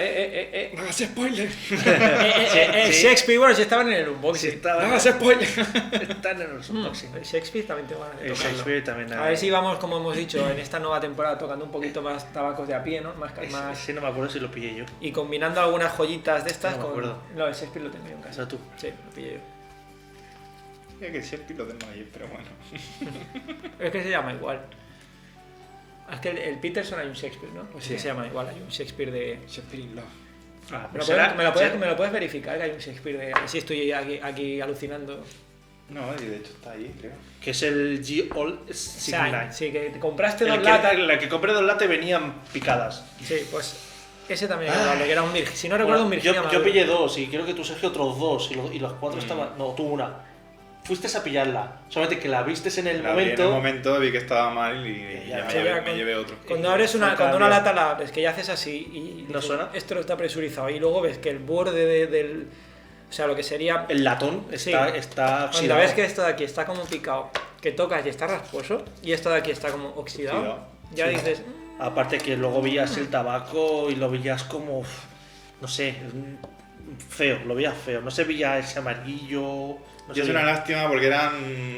No hagas spoiler. Shakespeare, bueno, si estaban en el unboxing. No hagas spoiler. Están en el unboxing. El Shakespeare también te van a tocar. El Shakespeare también. A ver si vamos, como hemos dicho, en esta nueva temporada tocando un poquito más tabacos de a pie, ¿no? Más. Sí, no me acuerdo si lo pillé yo. Y combinando algunas joyitas de estas no me acuerdo. No, el Shakespeare lo tengo yo en casa. ¿Tú? Sí, lo pillé yo. Mira que el Shakespeare lo tengo ahí, pero bueno. Es que se llama igual. Es que el Peterson hay un Shakespeare, ¿no? Pues sí, se llama igual, hay un Shakespeare de... Shakespeare in Love. ¿Me lo puedes verificar que hay un Shakespeare de... Si estoy aquí alucinando. No, de hecho está ahí, creo. Que es el G Old Sign. Sí, que te compraste 2 latas. La que compré 2 latas venían picadas. Sí, pues ese también que era un Virginia. Si no recuerdo, un Virginia. Yo pillé 2 y creo que tú, Sergio, otros 2 y los 4 estaban... No, tú una. Fuiste a pillarla, solamente que la vistes en el momento. En el momento vi que estaba mal y ya me llevé otro. Cuando abres una lata, la abres, que ya haces así y ¿No dices, suena? esto está presurizado. Y luego ves que el borde del. O sea, lo que sería. El latón está oxidado. Cuando ves que esto de aquí está como picado, que tocas y está rasposo, y esto de aquí está como oxidado, ya dices. Aparte que luego veías el tabaco y lo veías como. No sé. Feo, lo veías feo. No se veía ese amarillo. Y es una lástima porque eran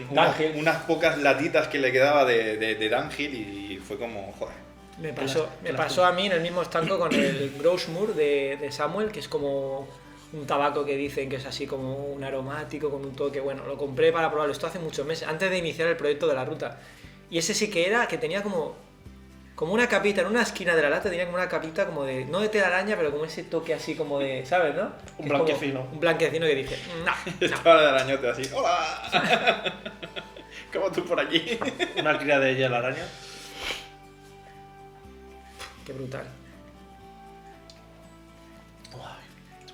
unas pocas latitas que le quedaba de Dunhill y fue como, joder. Me pasó a mí en el mismo estanco con el Grossmoor de Samuel, que es como un tabaco que dicen que es así como un aromático con un toque. Bueno, lo compré para probarlo, esto hace muchos meses, antes de iniciar el proyecto de la ruta. Y ese sí que era, que tenía como una capita, en una esquina de la lata tenía como una capita como de, no de telaraña, pero como ese toque así como de, ¿sabes, no? Un blanquecino. Un blanquecino que dije, no. Estaba de arañote así, ¡hola! ¿Cómo tú por aquí? Una cría de ella, la araña. Qué brutal.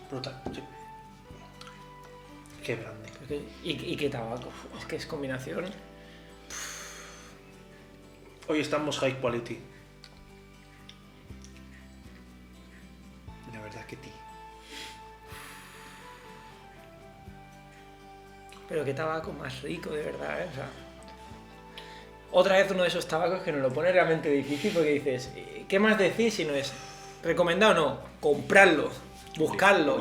Brutal, sí. Qué grande. Y qué tabaco, es que es combinación. Hoy estamos high quality. La verdad es que sí. Pero qué tabaco más rico, de verdad, ¿eh? O sea, otra vez uno de esos tabacos que nos lo pone realmente difícil porque dices, ¿qué más decir si no es recomendado o no? Comprarlo, buscarlo.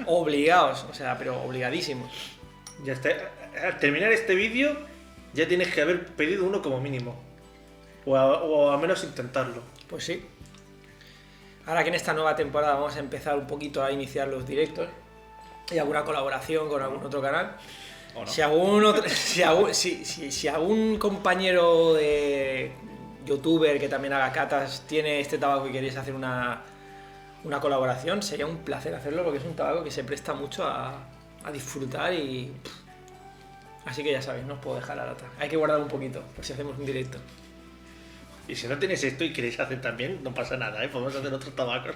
Obligados, o sea, pero obligadísimos. Ya está. Al terminar este vídeo ya tienes que haber pedido uno como mínimo. O al menos intentarlo. Pues sí. Ahora que en esta nueva temporada vamos a empezar un poquito a iniciar los directos y alguna colaboración con algún otro canal. ¿O no? Si algún compañero de youtuber que también haga catas tiene este tabaco y queréis hacer una colaboración, sería un placer hacerlo porque es un tabaco que se presta mucho a disfrutar y... Así que ya sabéis, no os puedo dejar la lata. Hay que guardar un poquito por si hacemos un directo. Y si no tenéis esto y queréis hacer también, no pasa nada, ¿eh? Podemos hacer otros tabacos.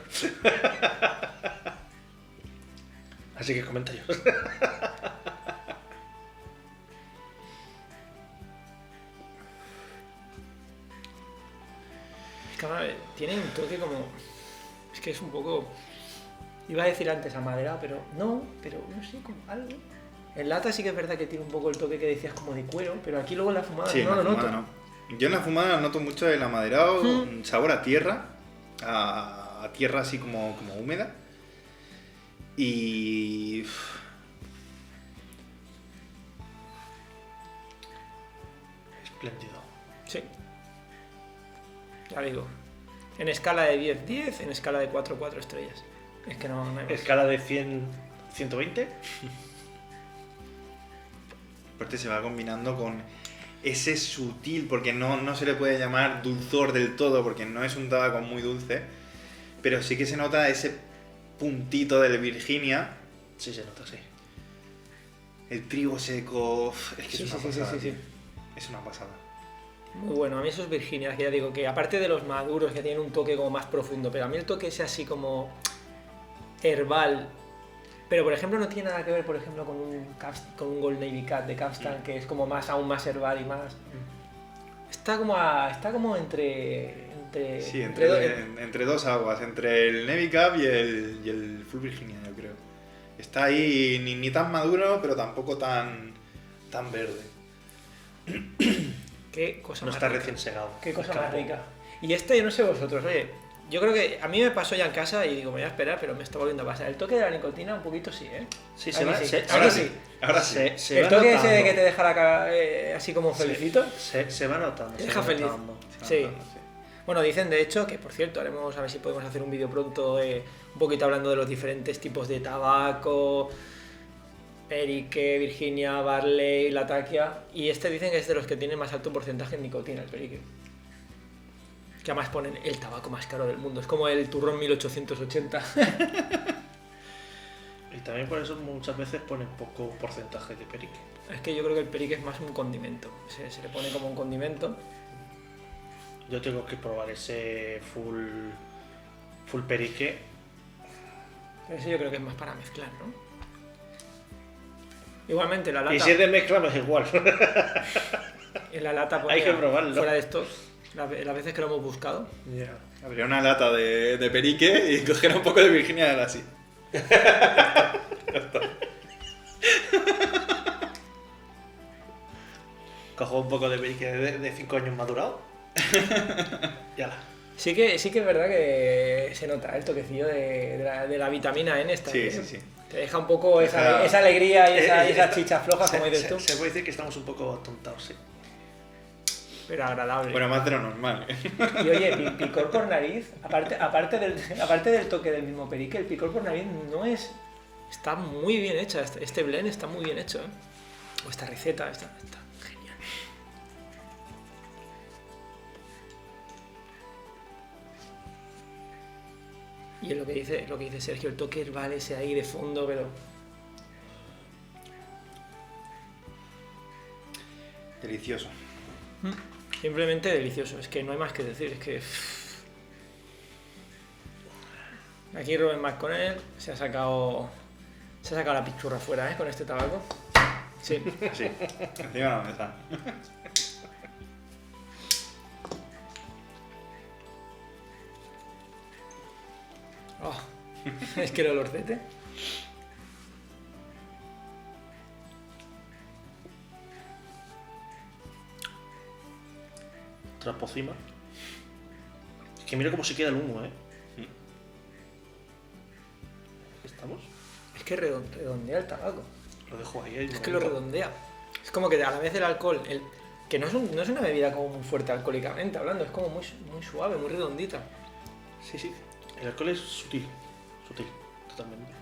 Así que comentarios. Es que tiene un toque como... Es que es un poco... Iba a decir antes a madera, pero no sé, como algo... En lata sí que es verdad que tiene un poco el toque que decías como de cuero, pero aquí luego en la fumada sí, no lo noto. No. Yo en la fumada noto mucho el amaderado, sabor a tierra, a tierra así como húmeda. Y... Espléndido. Sí. Ya digo. En escala de 10-10, en escala de 4 estrellas. Es que no hay más. Escala de 100-120. Aparte se va combinando con ese sutil, porque no se le puede llamar dulzor del todo, porque no es un tabaco muy dulce, pero sí que se nota ese puntito del Virginia. Sí, se nota, sí. El trigo seco, es que Sí, es una pasada. Sí. Es una pasada. Muy bueno, a mí esos Virginias, que ya digo que aparte de los maduros que tienen un toque como más profundo, pero a mí el toque ese así como herbal, pero por ejemplo no tiene nada que ver, por ejemplo, con un Gold Navy Cat de Capstan, que es como aún más herbal y más... Está como entre entre dos aguas, entre el Navy Cup y el Full Virginia, yo creo. Está ahí ni tan maduro, pero tampoco tan verde. Qué cosa no más está rica. Recién segado. Qué cosa más rica. Y yo no sé vosotros, oye, yo creo que a mí me pasó ya en casa y digo, me voy a esperar, pero me está volviendo a pasar. El toque de la nicotina un poquito sí, ¿eh? Sí, ahora sí. El toque ese de que te deja la cara así como felicito. Se va notando. Te deja feliz. Sí. Bueno, dicen de hecho que, por cierto, haremos a ver si podemos hacer un vídeo pronto un poquito hablando de los diferentes tipos de tabaco, perique, Virginia, Barley, Latakia, y dicen que es de los que tiene más alto porcentaje en nicotina, el perique. Que además ponen el tabaco más caro del mundo, es como el turrón 1880. Y también por eso muchas veces ponen poco porcentaje de perique. Es que yo creo que el perique es más un condimento, se le pone como un condimento. Yo tengo que probar ese full perique. Pero ese yo creo que es más para mezclar, ¿no? Igualmente la lata... Y si es de mezcla, no es igual. En la lata hay que probarlo. Fuera de estos, las veces que lo hemos buscado. Yeah. Habría una lata de perique y coger un poco de Virginia de la así. Cojo un poco de perique de 5 años madurado. Ya la. Sí que es verdad que se nota el toquecillo de la vitamina N esta. Sí, sí. Te deja un poco esa alegría y esas chichas flojas, como dices tú. Se puede decir que estamos un poco tontados, sí. Pero agradable. Bueno, más de lo normal. Y oye, picor por nariz, aparte del toque del mismo perique, el picor por nariz no es... Está muy bien hecha, este blend está muy bien hecho, ¿eh? O esta receta, está genial. Y es lo que dice Sergio, el toque herbal ese ahí de fondo, pero... Delicioso. Simplemente delicioso, es que no hay más que decir, es que... Aquí Rubén McConnell se ha sacado la pichurra fuera, ¿eh? Con este tabaco. Sí. Sí, encima de la mesa. Oh, es que el olorcete. Traspocima. Es que mira cómo se queda el humo, ¿eh? ¿Estamos? Es que redondea el tabaco. Lo dejo ahí. Es que lo redondea. Es como que a la vez el alcohol, que no es una bebida como muy fuerte alcohólicamente hablando, es como muy suave, muy redondita. Sí, sí. El alcohol es sutil, totalmente.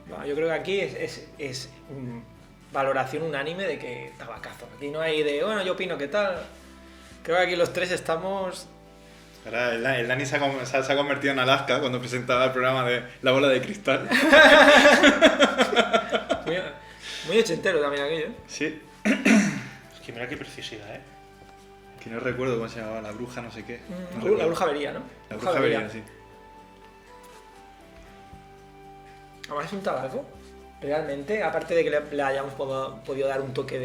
No, yo creo que aquí es valoración unánime de que tabacazo. Aquí no hay de, bueno, yo opino que tal. Creo que aquí los tres estamos... Ahora el Dani se ha convertido en Alaska cuando presentaba el programa de La Bola de Cristal. Muy ochentero también aquello. Sí. Es que mira qué preciosidad, ¿eh? Que no recuerdo cómo se llamaba, la bruja no sé qué. La bruja vería, ¿no? La bruja vería, sí. Además es un tabaco, realmente, aparte de que le hayamos podido dar un toque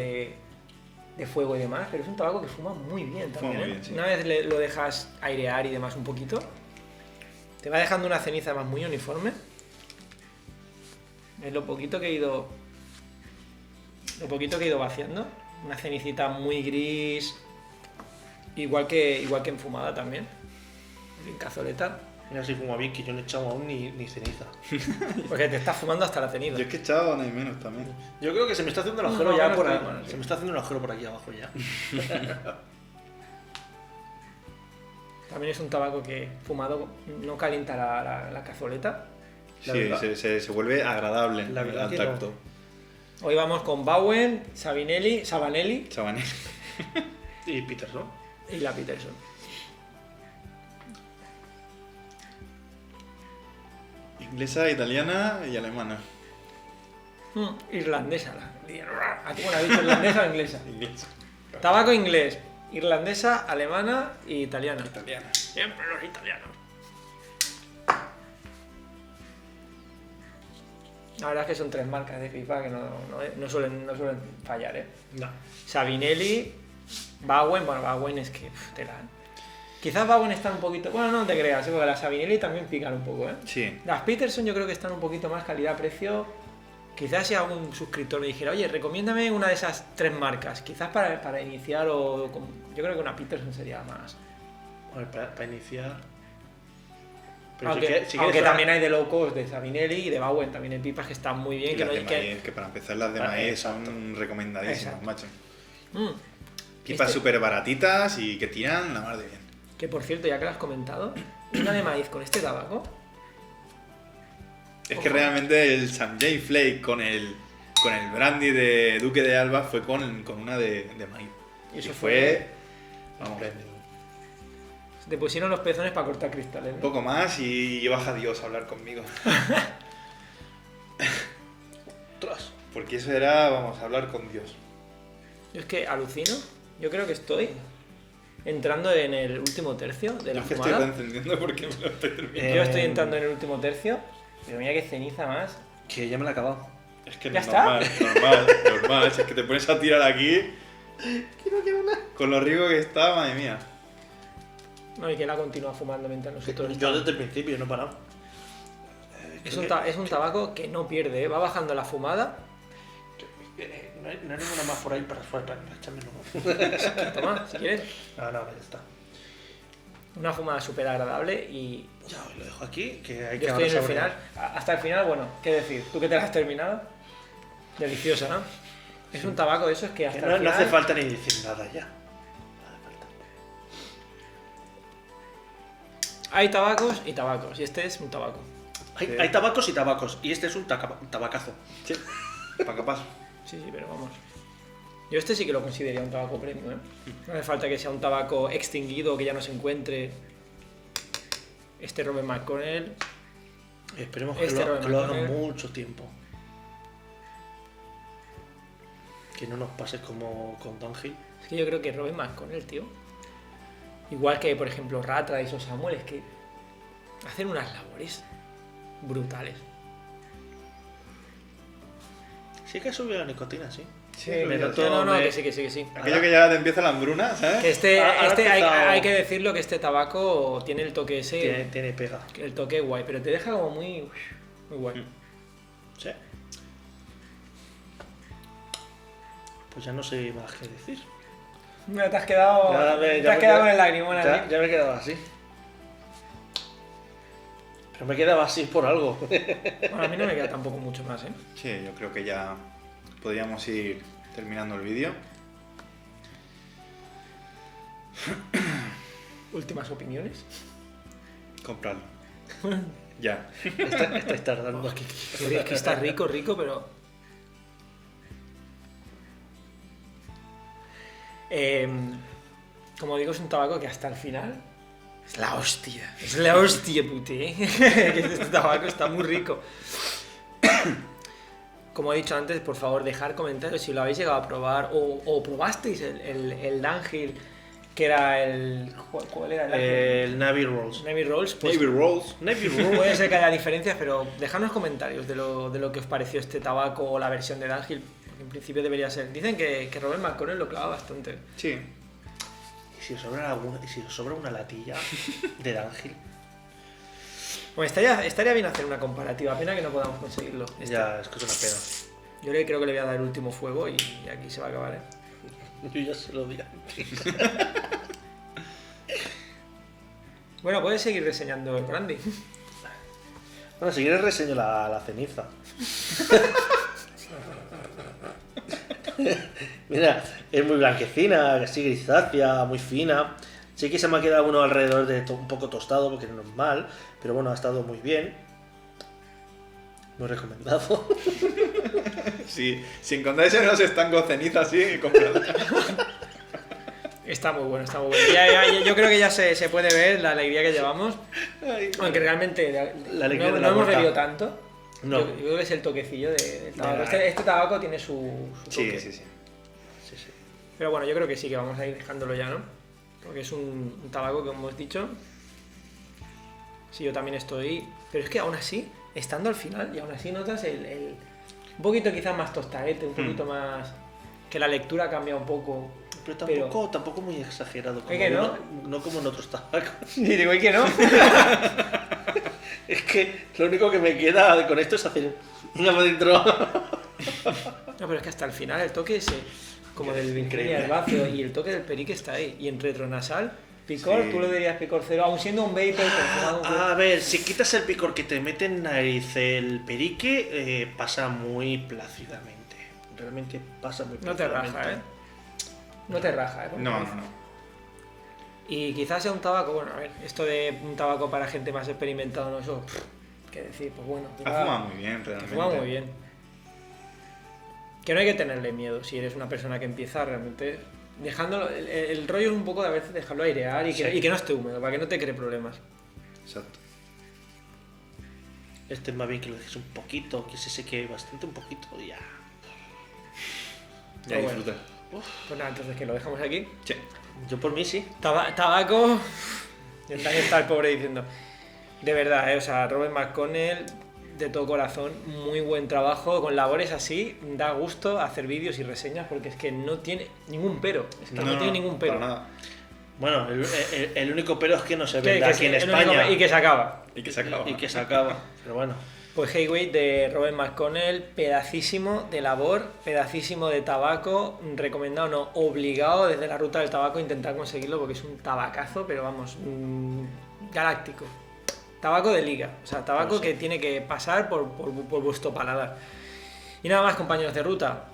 de fuego y demás, pero es un tabaco que fuma muy bien también. Fuma muy bien, sí. Una vez lo dejas airear y demás un poquito, te va dejando una ceniza más muy uniforme. Es lo poquito que he ido vaciando. Una cenicita muy gris, igual que enfumada también, en cazoleta. Mira si fuma bien, que yo no he echado aún ni ceniza. Porque te estás fumando hasta la ceniza. Yo es que he echado no hay menos también. Yo creo que se me está haciendo el agujero ya por ahí. Se me está haciendo un agujero por aquí abajo ya. También es un tabaco que fumado no calienta la cazoleta. Sí, se vuelve agradable al tacto. No. Hoy vamos con Bowen, Sabanelli y Peterson. Y la Peterson. Inglesa, italiana y alemana. Irlandesa. Aquí bueno, ha dicho irlandesa o inglesa. Inglesa. Tabaco inglés, irlandesa, alemana y italiana. Siempre los italianos. La verdad es que son tres marcas de pipa que no suelen fallar, ¿eh? No. Savinelli, Bauen, bueno, Bauen es que te la... Quizás Bauen están un poquito... Bueno, no te creas, porque las Savinelli también pican un poco, ¿eh? Sí. Las Peterson yo creo que están un poquito más calidad-precio. Quizás si algún suscriptor me dijera, oye, recomiéndame una de esas 3 marcas. Quizás para iniciar o... Yo creo que una Peterson sería más... Bueno, para iniciar... Pero aunque también hay de low cost de Savinelli y de Bauen, también hay pipas que están muy bien. Que para empezar las de maíz son recomendadísimas, macho. Pipas Este- súper baratitas y que tiran la mar de bien. Que por cierto, ya que lo has comentado, una de maíz con este tabaco. Es que realmente el Sanjay Flake con el brandy de Duque de Alba fue con una de maíz. Y eso fue... Vamos, Te pusieron los pezones para cortar cristales, un ¿no? poco más y baja Dios a hablar conmigo. Ostras. Porque eso era, vamos, a hablar con Dios. Yo es que alucino. Yo creo que estoy entrando en el último tercio de la Yo que fumada. estoy encendiendo porque me lo estoy terminando. Yo estoy entrando en el último tercio, pero mira qué ceniza más. Que ya me la he acabado. Es que ¿Ya es está? normal. Si es que te pones a tirar aquí... Que no queda nada. Con lo rico que está, madre mía. No, y que la continúa fumando mientras nosotros Yo estamos. desde el principio no he parado. Es un tabaco que no pierde, ¿eh? Va bajando la fumada. No hay ninguna más por ahí para echarme uno. Toma, si quieres. No, ya está. Una fumada súper agradable y Ya, lo dejo aquí, que hay yo que estoy en el saborear. final. Hasta el final, bueno, ¿qué decir? ¿Tú que te la has terminado? Deliciosa, ¿no? Es un tabaco de esos que Que hasta no, el no final... hace falta ni decir nada ya. No hace falta. Hay tabacos y tabacos, y este es un tabaco. Hay tabacos y tabacos, y este es un tabacazo. Sí. Para capaz. Sí, pero vamos. Yo este sí que lo consideraría un tabaco premium, ¿eh? No hace falta que sea un tabaco extinguido, que ya no se encuentre. Este Robert McConnell. Esperemos Este que Robert lo haga McConnell. mucho tiempo. Que no nos pase como con Downhill. Es que yo creo que Robert McConnell, tío. Igual que, por ejemplo, Rattrace o Samuel, es que hacen unas labores brutales. Sí que ha subido la nicotina, sí. Sí, me noto- no, me- que sí, que sí, que sí. Aquello que ya te empieza la hambruna, Que ¿sabes? este Ha empezado- hay que decirlo que este tabaco tiene el toque ese, Tiene pega. el toque guay, pero te deja como muy guay. Sí. Pues ya no sé más qué decir. Mira, te has quedado, Ya te me has quedado quedo- con el lagrimón Ya, aquí. ya me he quedado así. Pero me quedaba así por algo. Bueno, a mí no me queda tampoco mucho más, ¿eh? Sí, yo creo que ya podríamos ir terminando el vídeo. Últimas opiniones. Comprarlo. Ya. Estáis tardando. Es que está rico, pero... Como digo, es un tabaco que hasta el final es la hostia. Es la hostia, puté. Que este tabaco está muy rico. Como he dicho antes, por favor, dejar comentarios si lo habéis llegado a probar o probasteis el Dunhill, que era el... ¿Cuál era el Dunhill? El Navy Rolls. Navy Rolls. Pues Navy Rolls. Navy Rolls. puede ser que haya diferencias, pero dejadnos comentarios de lo que os pareció este tabaco o la versión de Dunhill, porque en principio debería ser. Dicen que Robert McConnell lo clava bastante. Sí. ¿Y si os sobra una latilla de Dunhill? Bueno, estaría bien hacer una comparativa, pena que no podamos conseguirlo. Ya, es que es una pena. Yo creo que le voy a dar el último fuego y aquí se va a acabar, ¿eh? Yo ya se lo di antes. Bueno, puedes seguir reseñando el brandy. Bueno, si quieres reseño la ceniza. Mira, es muy blanquecina, así grisácea, muy fina. Sí que se me ha quedado uno alrededor de un poco tostado, porque no es mal, pero bueno, ha estado muy bien. Muy recomendado. Sí. Si encontráis en los estancos ceniza así, compradlo. Está muy bueno, está muy bueno. Yo creo que ya se puede ver la alegría que llevamos. Aunque realmente La alegría no de la hemos boca. bebido tanto. No. Yo creo que es el toquecillo del tabaco. Venga. Este tabaco tiene su toque. Sí. Sí, sí. Pero bueno, yo creo que sí, que vamos a ir dejándolo ya, ¿no? Porque es un tabaco que hemos dicho. Sí, yo también estoy... Pero es que aún así, estando al final, y aún así notas un poquito quizás más tostadete, un poquito más... Que la lectura cambia un poco. Pero tampoco muy exagerado. Como que no? No como en otros tabacos. Y digo, ¿y que no? Es que lo único que me queda con esto es hacer una para adentro. No, pero es que hasta el final el toque ese, como del Virginia herbáceo y el toque del perique está ahí. Y en retronasal, picor, tú le dirías picor cero, aún siendo un vapor perfumado. A ver, si quitas el picor que te mete en nariz el perique, pasa muy plácidamente. Realmente pasa muy plácidamente. No te raja, ¿eh? No te raja, ¿eh? No. Y quizás sea un tabaco, bueno, a ver, esto de un tabaco para gente más experimentada, no eso, qué decir, pues bueno. Ha fumado muy bien, realmente. Ha fumado muy bien. Que no hay que tenerle miedo si eres una persona que empieza realmente dejándolo. El rollo es un poco de a veces dejarlo airear y que no esté húmedo, para que no te cree problemas. Exacto. Este es más bien que lo dejes un poquito, que se seque bastante un poquito y ya. Ya disfruta. Pues nada, entonces que lo dejamos aquí. Sí. Yo por mí sí. Tabaco. Y está el pobre diciendo. De verdad, o sea, Robert McConnell, de todo corazón, muy buen trabajo. Con labores así, da gusto hacer vídeos y reseñas porque es que no tiene ningún pero. Es que no tiene ningún pero. Para nada. Bueno, el único pero es que no se vende aquí en España. Y que se acaba. Y que se acaba. Y que se acaba. Pero bueno. Pues Heavyweight de Robert McConnell, pedacísimo de labor, pedacísimo de tabaco, recomendado no, obligado desde la ruta del tabaco a intentar conseguirlo porque es un tabacazo, pero vamos, galáctico. Tabaco de liga, o sea, tabaco que tiene que pasar por vuestro paladar. Y nada más, compañeros de ruta,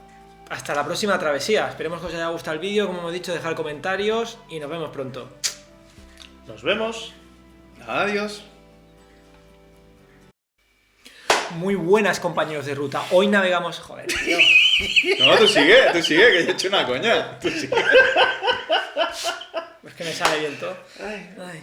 hasta la próxima travesía. Esperemos que os haya gustado el vídeo, como hemos dicho, dejad comentarios y nos vemos pronto. Nos vemos. Adiós. Muy buenas, compañeros de ruta. Hoy navegamos... Joder, tío. No, tú sigue, que yo he hecho una coña. Tú sigue. Es que me sale bien todo. Ay.